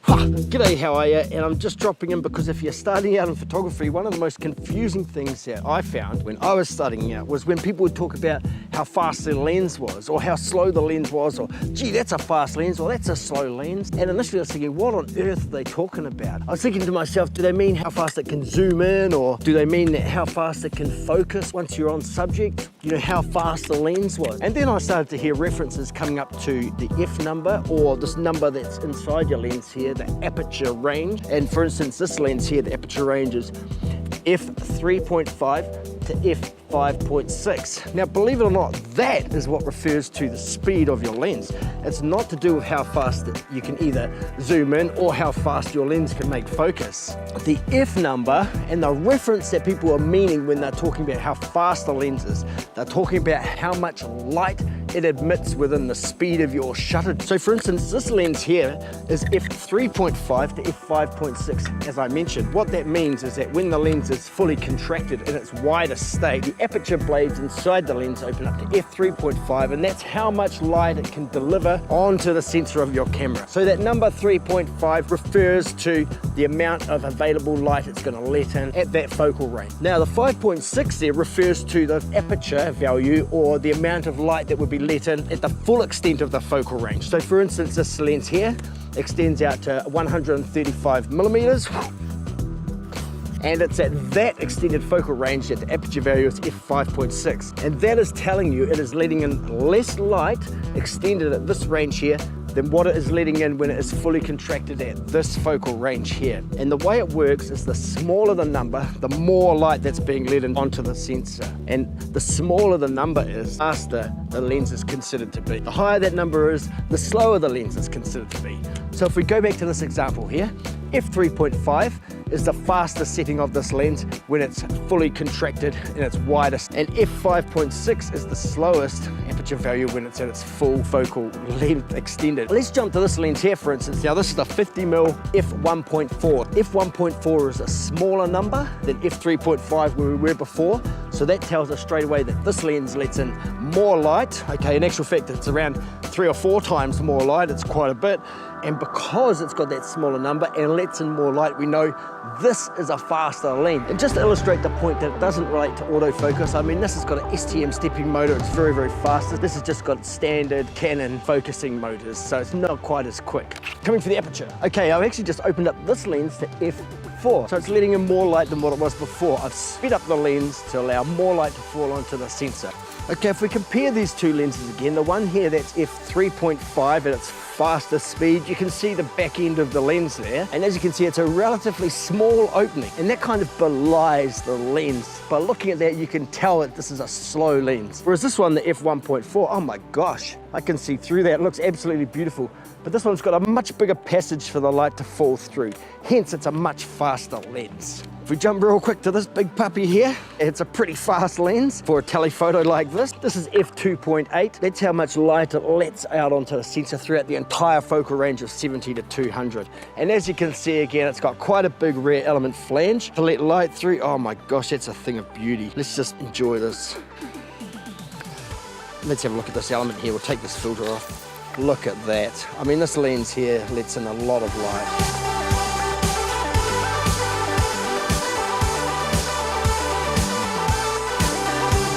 G'day, how are you? And I'm just dropping in because if you're starting out in photography, one of the most confusing things that I found when I was starting out was when people would talk about how fast the lens was, or how slow the lens was, or gee, that's a fast lens, or that's a slow lens. And initially I was thinking, what on earth are they talking about? I was thinking to myself, do they mean how fast it can zoom in, or do they mean that how fast it can focus once you're on subject? You know, how fast the lens was. And then I started to hear references coming up to the F number, or this number that's inside your lens here, the aperture range. And for instance, this lens here, the aperture range is f3.5 to f5.6. Now, believe it or not, that is what refers to the speed of your lens. It's not to do with how fast you can either zoom in or how fast your lens can make focus. The F number and the reference that people are meaning when they're talking about how fast the lens is, they're talking about how much light it emits within the speed of your shutter. So for instance, this lens here is f3.5 to f5.6, as I mentioned. What that means is that when the lens is fully contracted in its widest state, the aperture blades inside the lens open up to f3.5, and that's how much light it can deliver onto the sensor of your camera. So that number 3.5 refers to the amount of available light it's going to let in at that focal range. Now the 5.6 there refers to the aperture value, or the amount of light that would be let in at the full extent of the focal range. So for instance, this lens here extends out to 135 millimeters, and it's at that extended focal range that the aperture value is f5.6. And that is telling you it is letting in less light extended at this range here than what it is letting in when it is fully contracted at this focal range here. And the way it works is the smaller the number, the more light that's being let in onto the sensor. And the smaller the number is, the faster the lens is considered to be. The higher that number is, the slower the lens is considered to be. So if we go back to this example here, f3.5 is the fastest setting of this lens when it's fully contracted in its widest, and f5.6 is the slowest aperture value when it's at its full focal length extended. Let's jump to this lens here, for instance. Now this is the 50mm f1.4. f1.4 is a smaller number than f3.5 where we were before, so that tells us straight away that this lens lets in more light. Okay, in actual fact it's around 3 or 4 times more light. It's quite a bit. And because it's got that smaller number and lets in more light, we know this is a faster lens. And just to illustrate the point that it doesn't relate to autofocus, I mean, this has got an STM stepping motor. It's very, very fast. This has just got standard Canon focusing motors, so it's not quite as quick. Coming for the aperture. Okay, I've actually just opened up this lens to f4, so it's letting in more light than what it was before. I've sped up the lens to allow more light to fall onto the sensor. Okay, if we compare these two lenses again, the one here that's f3.5 at its fastest speed, you can see the back end of the lens there, and as you can see, it's a relatively small opening, and that kind of belies the lens. By looking at that, you can tell that this is a slow lens. Whereas this one, the f1.4, oh my gosh, I can see through that. It looks absolutely beautiful. But this one's got a much bigger passage for the light to fall through, hence it's a much faster lens. If we jump real quick to this big puppy here, it's a pretty fast lens for a telephoto like this. This is f2.8. That's how much light it lets out onto the sensor throughout the entire focal range of 70 to 200. And as you can see again, it's got quite a big rear element flange to let light through. Oh my gosh, that's a thing of beauty. Let's just enjoy this. Let's have a look at this element here. We'll take this filter off. Look at that. I mean, this lens here lets in a lot of light.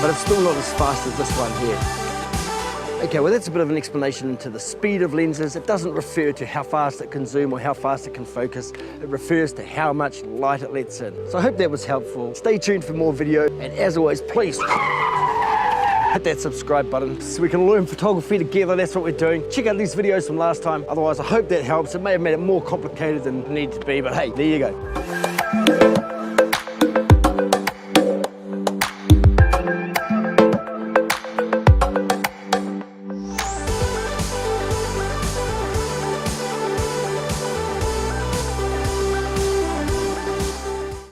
But it's still not as fast as this one here. Okay, well that's a bit of an explanation into the speed of lenses. It doesn't refer to how fast it can zoom or how fast it can focus. It refers to how much light it lets in. So I hope that was helpful. Stay tuned for more video, and as always, please hit that subscribe button so we can learn photography together. That's what we're doing. Check out these videos from last time. Otherwise, I hope that helps. It may have made it more complicated than it needed to be, but hey, there you go.